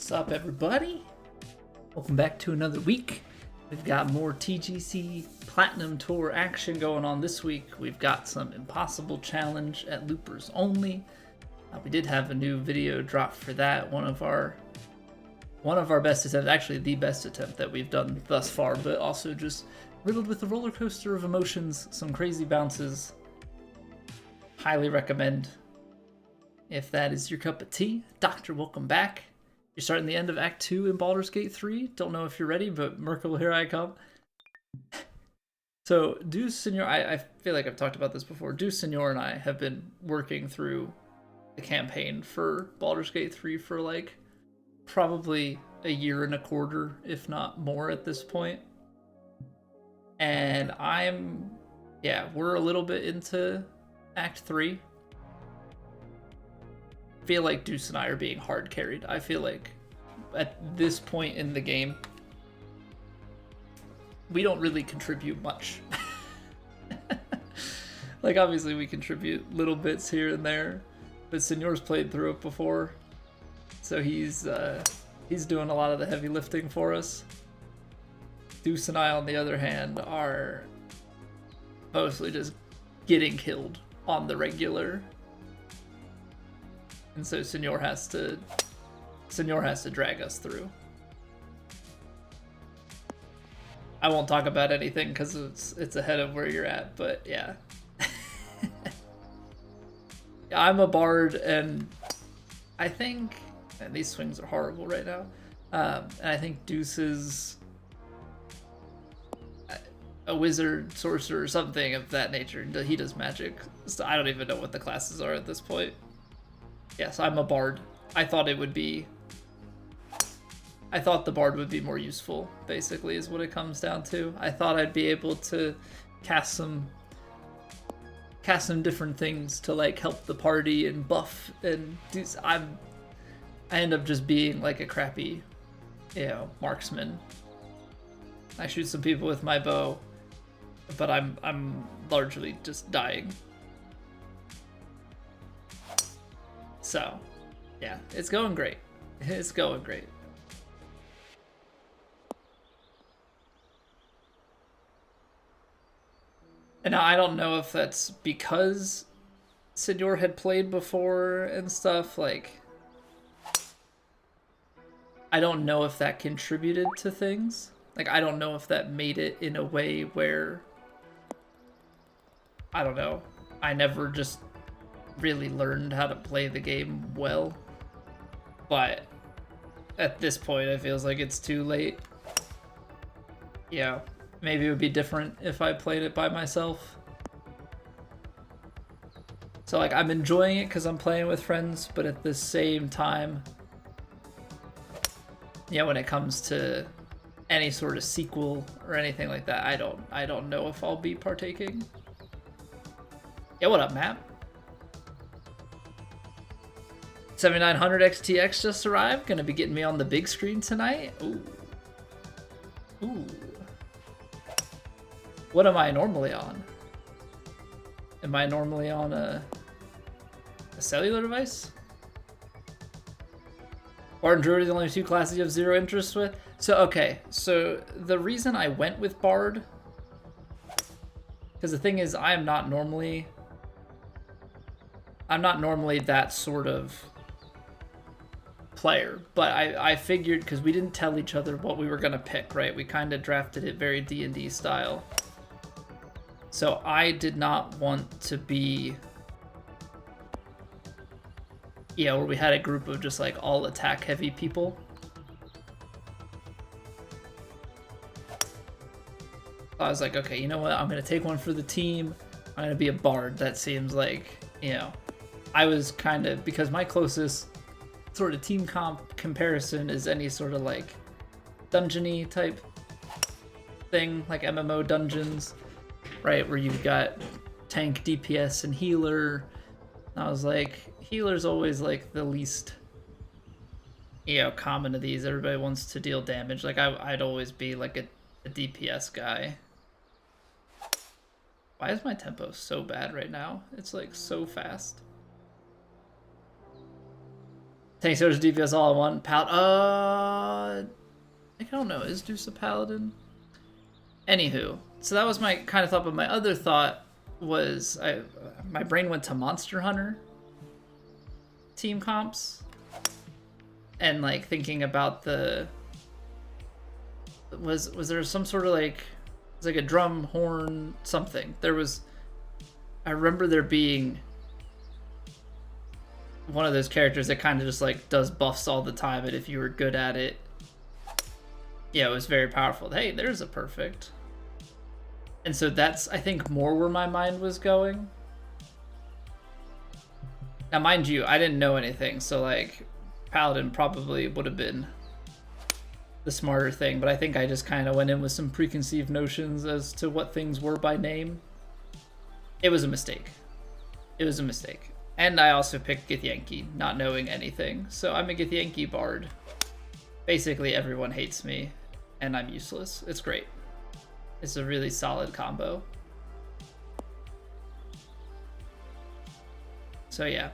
What's up, everybody? Welcome back to another week. We've got more TGC Platinum Tour action going on this week. We've got some Impossible Challenge at Loopers Only. We did have a new video drop for that. One of our best attempts, actually the best attempt that we've done thus far, but also just riddled with a roller coaster of emotions, some crazy bounces. Highly recommend if that is your cup of tea. Doctor, welcome back. You're starting the end of Act 2 in Baldur's Gate 3. Don't know if you're ready, but Merkel, here I come. So, Deuce Senor, I feel like I've talked about this before. Deuce Senor and I have been working through the campaign for Baldur's Gate 3 for like probably a year and a quarter, if not more at this point. And we're a little bit into Act 3. Feel like Deuce and I are being hard carried. I feel like at this point in the game, we don't really contribute much. Like, obviously we contribute little bits here and there, but Senor's played through it before, so he's doing a lot of the heavy lifting for us. Deuce and I, on the other hand, are mostly just getting killed on the regular. And so Senor has to drag us through. I won't talk about anything because it's ahead of where you're at, but yeah. I'm a bard, and I think, and these swings are horrible right now, and I think Deuce is a wizard, sorcerer, something of that nature. He does magic. So I don't even know what the classes are at this point. Yes, I'm a bard. I thought the bard would be more useful, basically, is what it comes down to. I thought I'd be able to cast some different things to like help the party and buff and do. I end up just being like a crappy, marksman. I shoot some people with my bow, but I'm largely just dying. So, yeah, it's going great. It's going great. And now I don't know if that's because Senor had played before and stuff, like, I don't know if that contributed to things. Like, I don't know if that made it in a way where, I don't know, I never just really learned how to play the game well, but at this point it feels like it's too late. Yeah, maybe it would be different if I played it by myself. So like, I'm enjoying it because I'm playing with friends, but at the same time, when it comes to any sort of sequel or anything like that, I don't know if I'll be partaking. Yeah, what up, Matt? 7900 XTX just arrived. Gonna be getting me on the big screen tonight. Ooh. Ooh. What am I normally on? Am I normally on a cellular device? Bard and Druid are the only two classes you have zero interest with. So, okay. So, the reason I went with Bard, because the thing is, I'm not normally that sort of player, but I figured, because we didn't tell each other what we were gonna pick, right? We kind of drafted it very D&D style. So I did not want to be, where we had a group of just like all attack heavy people. I was like, okay, you know what? I'm gonna take one for the team. I'm gonna be a bard. That seems like, I was kind of, because my closest sort of team comp comparison is any sort of like dungeon-y type thing, like MMO dungeons, right, where you've got tank, DPS, and healer. And I was like, healer's always like the least common of these. Everybody wants to deal damage. Like, I'd always be like a DPS guy. Why is my tempo so bad right now? It's like so fast. Tank Soldier DPS all in one. I don't know. Is Deuce a paladin? Anywho, so that was my kind of thought, but my other thought was my brain went to Monster Hunter team comps and like thinking about was there some sort of like, it's like a drum horn something. I remember there being one of those characters that kind of just like does buffs all the time, and if you were good at it, yeah, it was very powerful. Hey, there's a perfect. And so that's, I think, more where my mind was going. Now, mind you, I didn't know anything, so like Paladin probably would have been the smarter thing, but I think I just kind of went in with some preconceived notions as to what things were by name. It was a mistake. It was a mistake. And I also picked Githyanki, not knowing anything. So I'm a Githyanki bard. Basically, everyone hates me, and I'm useless. It's great. It's a really solid combo. So yeah,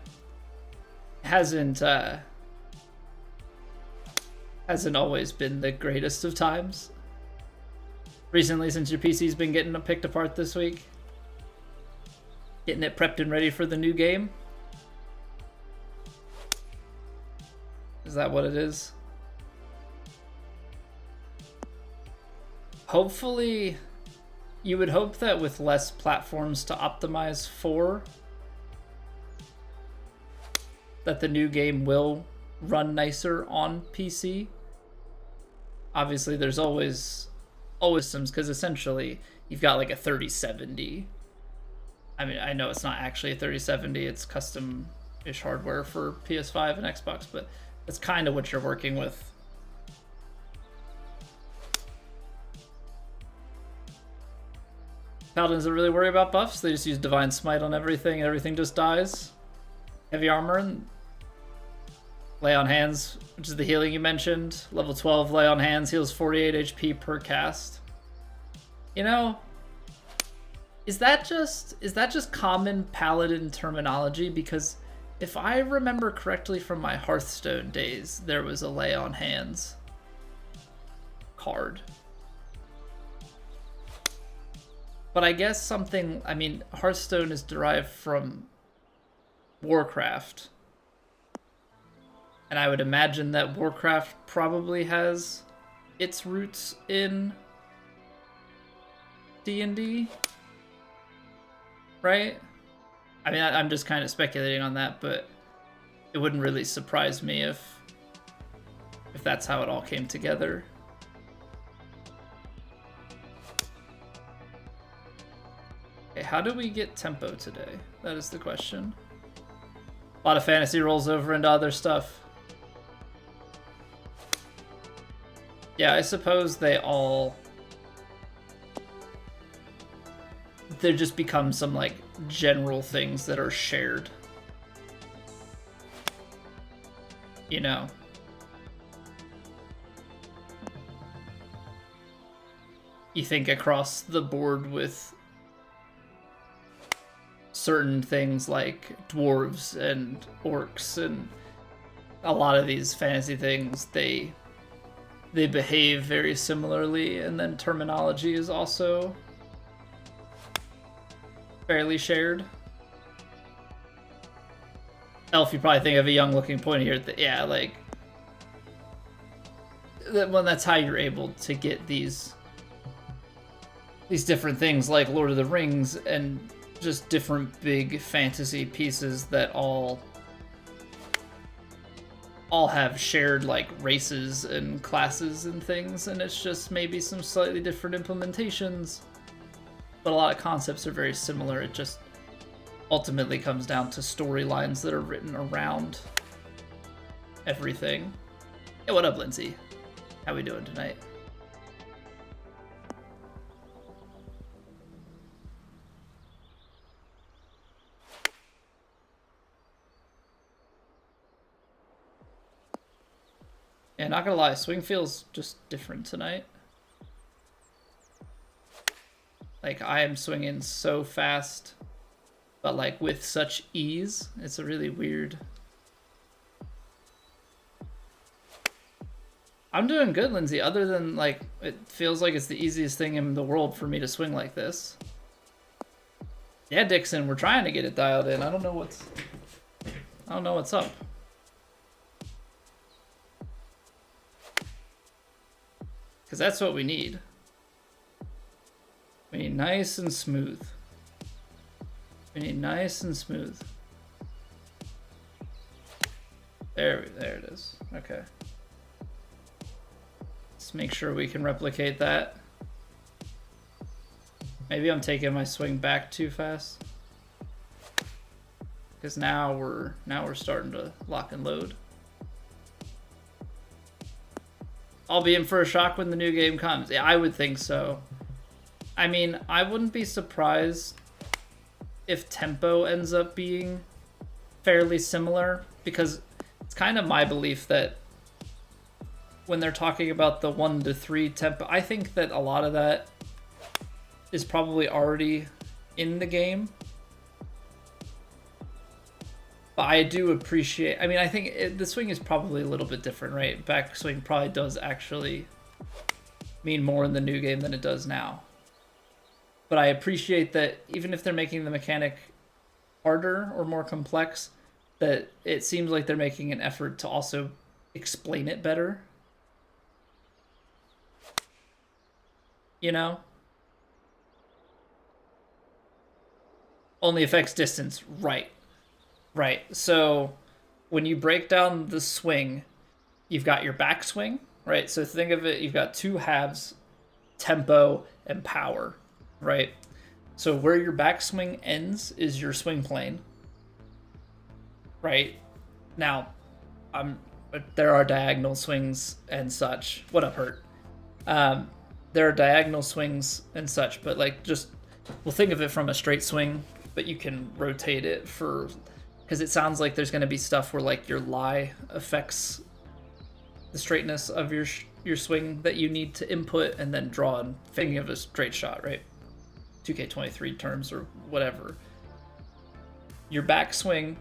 hasn't always been the greatest of times. Recently, since your PC's been getting picked apart this week, getting it prepped and ready for the new game. Is that what it is? Hopefully, you would hope that with less platforms to optimize for, that the new game will run nicer on PC. Obviously, there's always some, because essentially you've got like a 3070. I mean, I know it's not actually a 3070, it's custom-ish hardware for PS5 and Xbox, but that's kind of what you're working with. Paladins don't really worry about buffs, they just use Divine Smite on everything, and everything just dies. Heavy armor and Lay on Hands, which is the healing you mentioned. Level 12 Lay on Hands heals 48 HP per cast. You know, is that just common Paladin terminology? Because if I remember correctly from my Hearthstone days, there was a Lay on Hands card. But I guess something, I mean, Hearthstone is derived from Warcraft. And I would imagine that Warcraft probably has its roots in D&D, right? I mean, I'm just kind of speculating on that, but it wouldn't really surprise me if that's how it all came together. Okay, how do we get tempo today? That is the question. A lot of fantasy rolls over into other stuff. Yeah, I suppose there just become some like general things that are shared. You know? You think across the board with certain things like dwarves and orcs and a lot of these fantasy things, they behave very similarly, and then terminology is also fairly shared. Elf, you probably think of a young looking pointy here. Yeah, like that's how you're able to get these different things like Lord of the Rings and just different big fantasy pieces that all have shared like races and classes and things, and it's just maybe some slightly different implementations, but a lot of concepts are very similar. It just ultimately comes down to storylines that are written around everything. Hey, what up, Lindsay? How we doing tonight? Yeah, not gonna lie, swing feels just different tonight. Like, I am swinging so fast, but like with such ease. It's a really weird I'm doing good, Lindsay, other than, like, it feels like it's the easiest thing in the world for me to swing like this. Yeah, Dixon, we're trying to get it dialed in. I don't know what's up. Because that's what we need. We need nice and smooth. We need nice and smooth. There it is. Okay. Let's make sure we can replicate that. Maybe I'm taking my swing back too fast. Because now we're starting to lock and load. I'll be in for a shock when the new game comes. Yeah, I would think so. I mean, I wouldn't be surprised if tempo ends up being fairly similar, because it's kind of my belief that when they're talking about the 1 to 3 tempo, I think that a lot of that is probably already in the game. But I do appreciate, I mean, I think the swing is probably a little bit different, right? Backswing probably does actually mean more in the new game than it does now. But I appreciate that even if they're making the mechanic harder or more complex, that it seems like they're making an effort to also explain it better. You know? Only affects distance, right. Right, so when you break down the swing, you've got your backswing, right? So think of it, you've got two halves, tempo and power, right? So where your backswing ends is your swing plane, right? Now, there are diagonal swings and such. What up, Hurt? There are diagonal swings and such, but like we'll think of it from a straight swing, but you can rotate it for... Because it sounds like there's going to be stuff where like your lie affects the straightness of your swing that you need to input and then draw and thinking of a straight shot, right? 2K23 terms or whatever. Your backswing,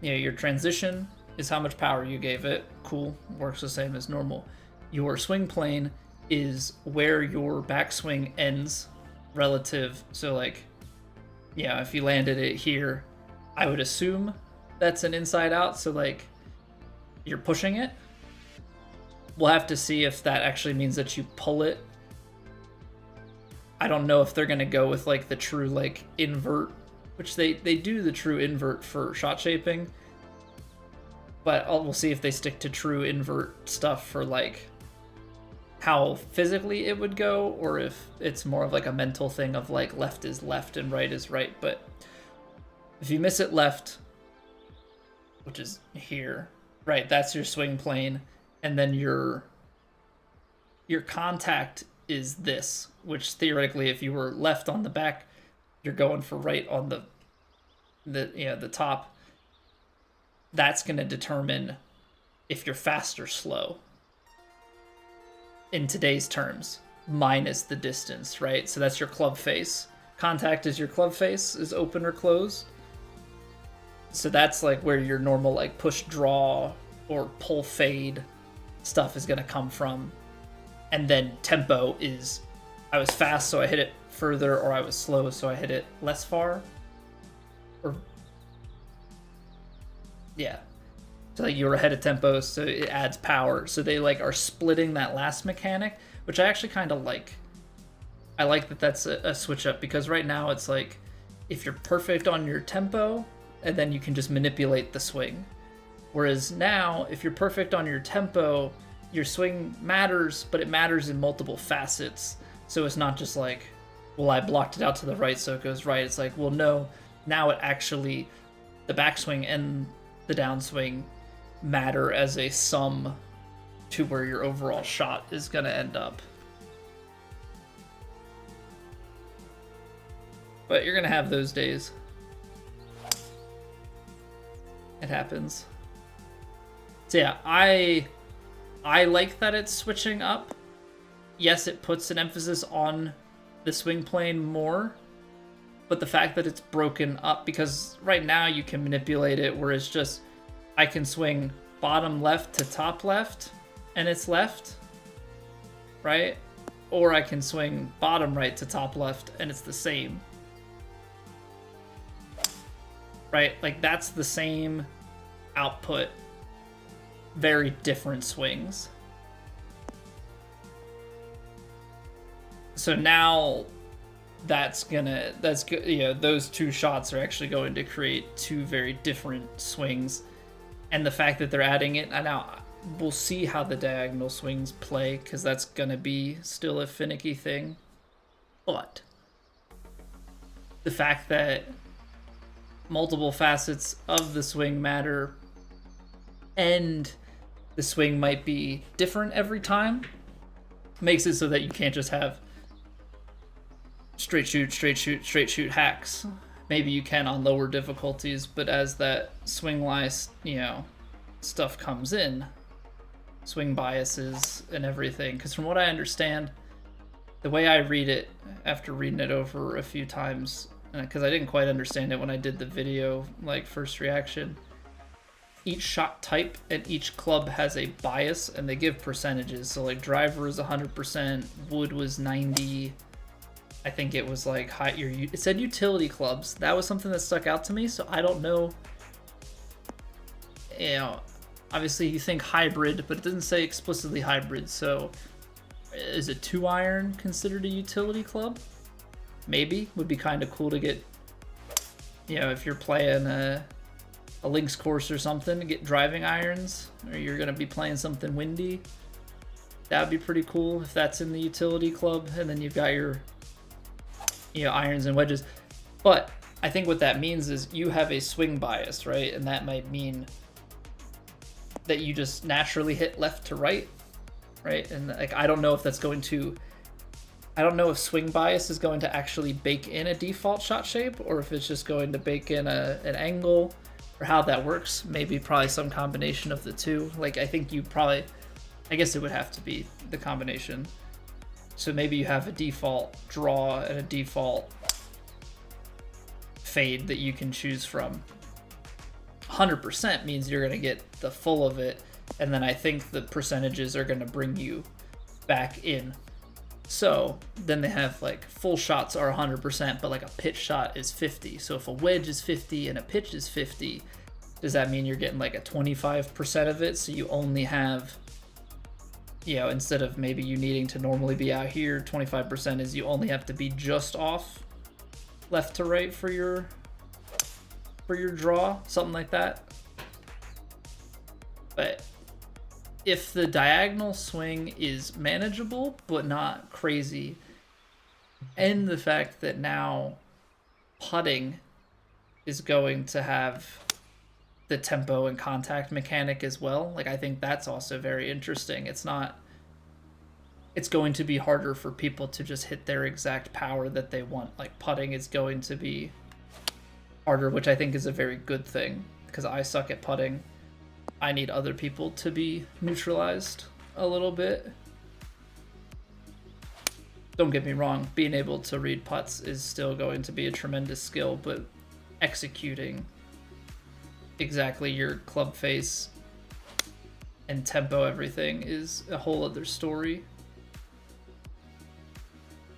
your transition is how much power you gave it. Cool, works the same as normal. Your swing plane is where your backswing ends relative. So like, if you landed it here, I would assume that's an inside out, so like you're pushing it. We'll have to see if that actually means that you pull it. I don't know if they're gonna go with like the true like invert, which they do the true invert for shot shaping, but we'll see if they stick to true invert stuff for like how physically it would go, or if it's more of like a mental thing of like left is left and right is right. But if you miss it left, which is here, right, that's your swing plane, and then your contact is this, which theoretically, if you were left on the back, you're going for right on the top. That's going to determine if you're fast or slow in today's terms, minus the distance, right? So that's your club face. Contact is your club face, is open or closed. So that's like where your normal like push draw or pull fade stuff is going to come from. And then tempo is, I was fast so I hit it further, or I was slow so I hit it less far. Or so like you were ahead of tempo, so it adds power. So they like are splitting that last mechanic, which I actually kind of like. I like that that's a switch up, because right now it's like if you're perfect on your tempo, and then you can just manipulate the swing. Whereas now, if you're perfect on your tempo, your swing matters, but it matters in multiple facets. So it's not just like, well, I blocked it out to the right, so it goes right. It's like, well, no, now it actually, the backswing and the downswing matter as a sum to where your overall shot is going to end up. But you're going to have those days. It happens. So yeah, I like that it's switching up. Yes, it puts an emphasis on the swing plane more, but the fact that it's broken up, because right now you can manipulate it where it's just, I can swing bottom left to top left, and it's left, right? Or I can swing bottom right to top left and it's the same. Right? Like that's the same output, very different swings. So now you know, those two shots are actually going to create two very different swings. And the fact that they're adding it, and now we'll see how the diagonal swings play, because that's going to be still a finicky thing. But the fact that multiple facets of the swing matter and the swing might be different every time makes it so that you can't just have straight shoot, straight shoot, straight shoot hacks. Maybe you can on lower difficulties, but as that swing lies, you know, stuff comes in, swing biases and everything. Because from what I understand, the way I read it after reading it over a few times, because I didn't quite understand it when I did the video, like first reaction, each shot type and each club has a bias and they give percentages. So like driver is 100%, wood was 90%. I think it was like it said utility clubs. That was something that stuck out to me. So I don't know, you know, obviously you think hybrid, but it doesn't say explicitly hybrid. So is a 2-iron considered a utility club? Maybe. Would be kind of cool to get, you know, if you're playing a links course or something, to get driving irons, or you're going to be playing something windy. That would be pretty cool if that's in the utility club. And then you've got your, you know, irons and wedges. But I think what that means is you have a swing bias, right? And that might mean that you just naturally hit left to right, right? And like, I don't know if that's going to, I don't know if swing bias is going to actually bake in a default shot shape, or if it's just going to bake in an angle, or how that works. Maybe probably some combination of the two. Like, I think you probably, I guess it would have to be the combination. So maybe you have a default draw and a default fade that you can choose from. 100% means you're going to get the full of it, and then I think the percentages are going to bring you back in. So then they have like full shots are 100%, but like a pitch shot is 50. So if a wedge is 50 and a pitch is 50, does that mean you're getting like a 25% of it? So you only have, you know, instead of maybe you needing to normally be out here, 25% is you only have to be just off left to right for your draw, something like that. But if the diagonal swing is manageable but not crazy, and the fact that now putting is going to have the tempo and contact mechanic as well, like I think that's also very interesting. It's going to be harder for people to just hit their exact power that they want. Like putting is going to be harder, which I think is a very good thing, because I suck at putting. I need other people to be neutralized a little bit. Don't get me wrong, being able to read putts is still going to be a tremendous skill, but executing exactly your club face and tempo everything is a whole other story.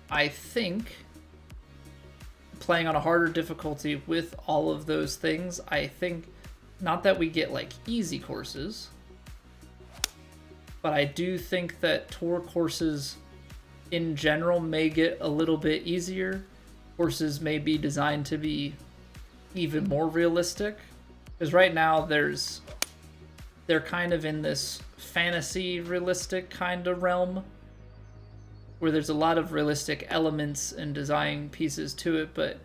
I think playing on a harder difficulty with all of those things, I think not that we get like easy courses, but I do think that tour courses in general may get a little bit easier. Courses may be designed to be even more realistic, because right now they're kind of in this fantasy realistic kind of realm where there's a lot of realistic elements and design pieces to it, but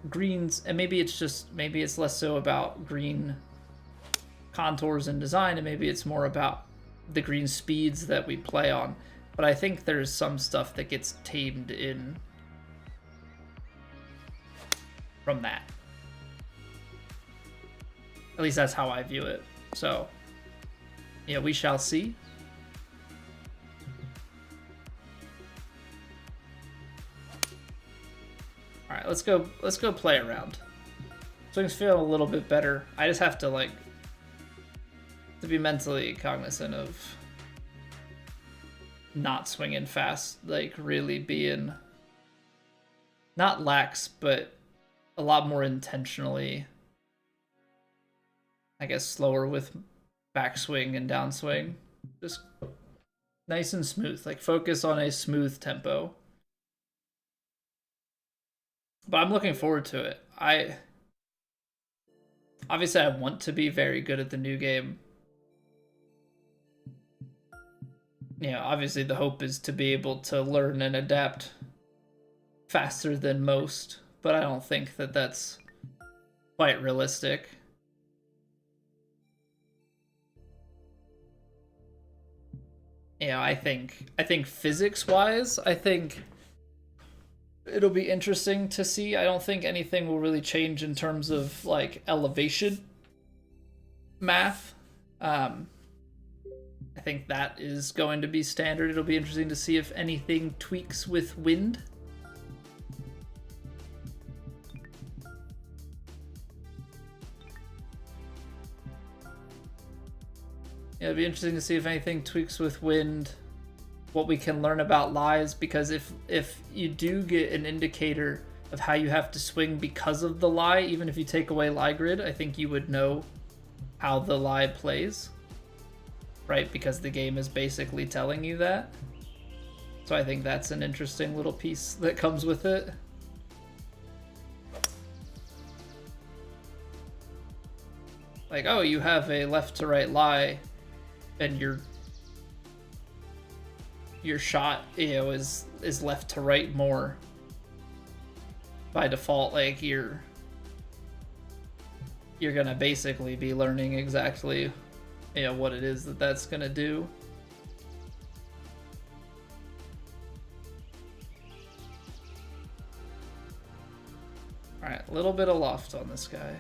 greens, and maybe it's less so about green contours and design, and maybe it's more about the green speeds that we play on. But I think there's some stuff that gets tamed in from that. At least that's how I view it. So, yeah, we shall see. All right, let's go play around. Swing's feeling a little bit better. I just have to to be mentally cognizant of not swinging fast, like really being not lax, but a lot more intentionally, I guess, slower with backswing and downswing. Just nice and smooth, like focus on a smooth tempo. But I'm looking forward to it. Obviously I want to be very good at the new game. You know, obviously the hope is to be able to learn and adapt faster than most, but I don't think that that's quite realistic. You know, I think physics-wise, I think it'll be interesting to see. I don't think anything will really change in terms of like elevation math. I think that is going to be standard. It'll be interesting to see if anything tweaks with wind. It'll be interesting to see if anything tweaks with wind, what we can learn about lies, because if you do get an indicator of how you have to swing because of the lie, even if you take away lie grid, I think you would know how the lie plays, right? Because the game is basically telling you that. So I think that's an interesting little piece that comes with it. Like, oh, you have a left to right lie, and your shot, you know, is left to right more by default. Like you're gonna basically be learning exactly, you know, what it is that's gonna do. All right, a little bit of loft on this guy.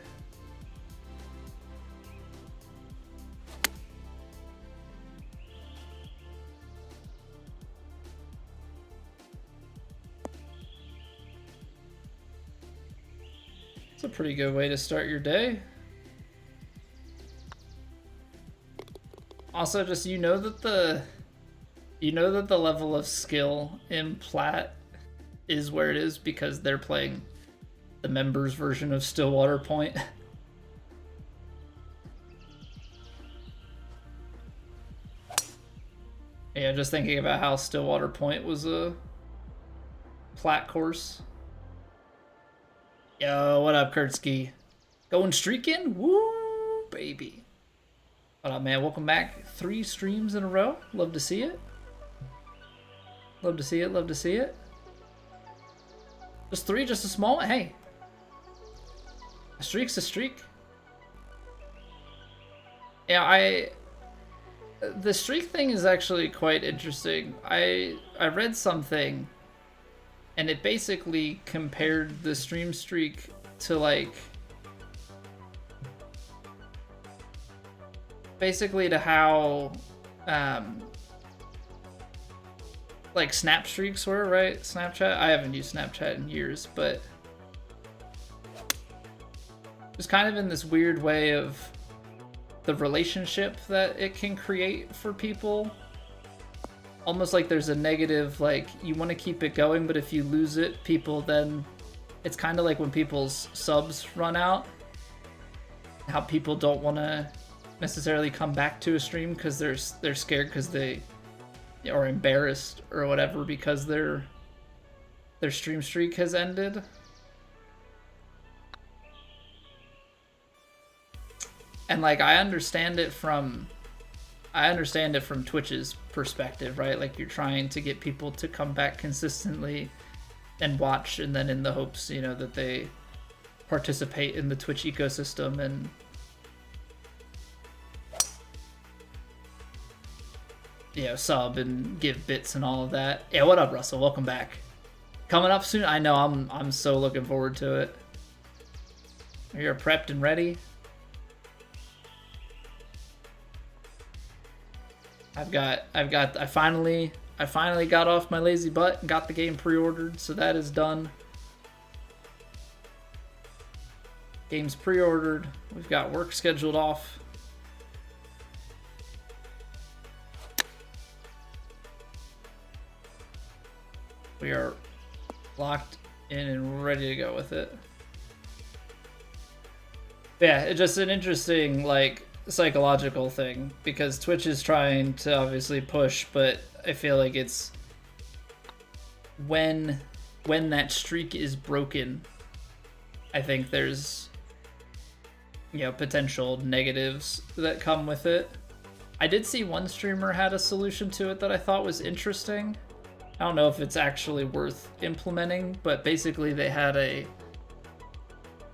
It's a pretty good way to start your day. Also, just you know that the level of skill in Plat is where it is because they're playing the members version of Stillwater Point. Yeah, just thinking about how Stillwater Point was a Plat course. Yo, what up, Kurtzky? Going streaking? Woo, baby. What up, man? Welcome back. 3 streams in a row. Love to see it. Love to see it. Love to see it. Just 3, just a small one. Hey. A streak's a streak. Yeah, the streak thing is actually quite interesting. I read something, and it basically compared the stream streak to like basically to how like snap streaks were, right? Snapchat. I haven't used Snapchat in years, but it's kind of in this weird way of the relationship that it can create for people. Almost like there's a negative, like you want to keep it going, but if you lose it, people then, it's kind of like when people's subs run out, how people don't want to necessarily come back to a stream because they're scared because they are embarrassed or whatever because their stream streak has ended. And like I understand it from Twitch's perspective, right? Like you're trying to get people to come back consistently and watch, and then in the hopes, you know, that they participate in the Twitch ecosystem and you know, sub and give bits and all of that. Yeah, what up, Russell? Welcome back. Coming up soon. I know. I'm so looking forward to it. You're prepped and ready. I finally got off my lazy butt and got the game pre-ordered, so that is done. Game's pre-ordered. We've got work scheduled off. We are locked in and ready to go with it. Yeah, it's just an interesting, like, psychological thing, because Twitch is trying to obviously push, but I feel like it's when that streak is broken, I think there's, you know, potential negatives that come with it. I did see one streamer had a solution to it that I thought was interesting. I don't know if it's actually worth implementing, but basically they had a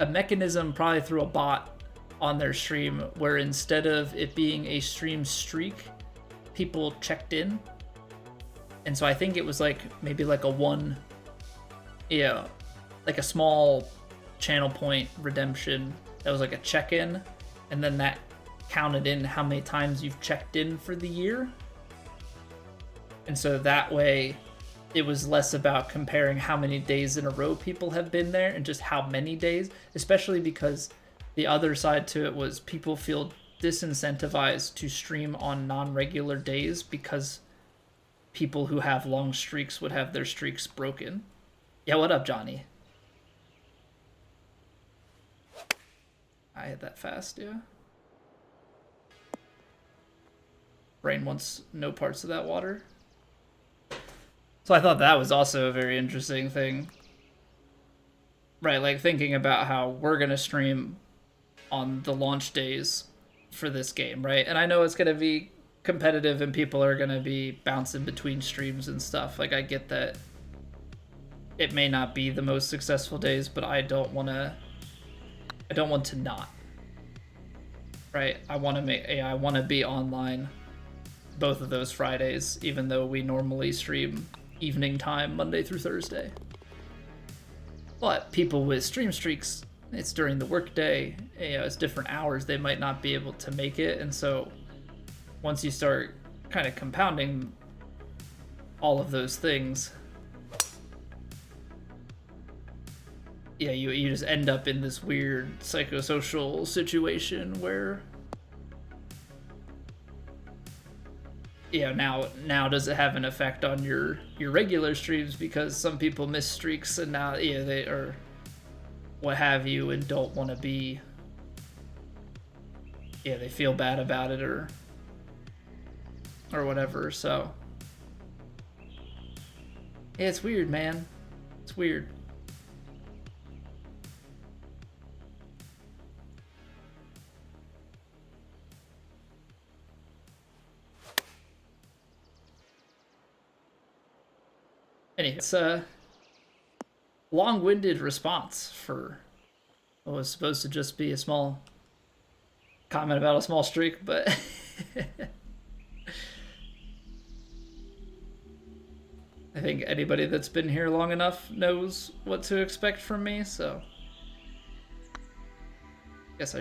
mechanism, probably through a bot on their stream, where instead of it being a stream streak, people checked in. And so I think it was like maybe like a one, yeah, like a small channel point redemption that was like a check-in, and then that counted in how many times you've checked in for the year. And so that way it was less about comparing how many days in a row people have been there and just how many days, especially because the other side to it was people feel disincentivized to stream on non-regular days because people who have long streaks would have their streaks broken. Yeah, what up, Johnny? I hit that fast, yeah. Brain wants no parts of that water. So I thought that was also a very interesting thing. Right, like thinking about how we're going to stream on the launch days for this game, right? And I know it's going to be competitive and people are going to be bouncing between streams and stuff. Like, I get that it may not be the most successful days, but I don't want to not. Right? I want to be online both of those Fridays, even though we normally stream evening time, Monday through Thursday. But people with stream streaks, it's during the workday, you know, it's different hours, they might not be able to make it. And so once you start kind of compounding all of those things, yeah, you just end up in this weird psychosocial situation where, you know, now does it have an effect on your regular streams because some people miss streaks and now, yeah, they are what have you and don't want to be, yeah, they feel bad about it or whatever. So yeah, it's weird, man. It's weird. Anyway, it's a long-winded response for what was supposed to just be a small comment about a small streak, but I think anybody that's been here long enough knows what to expect from me, so I guess I should.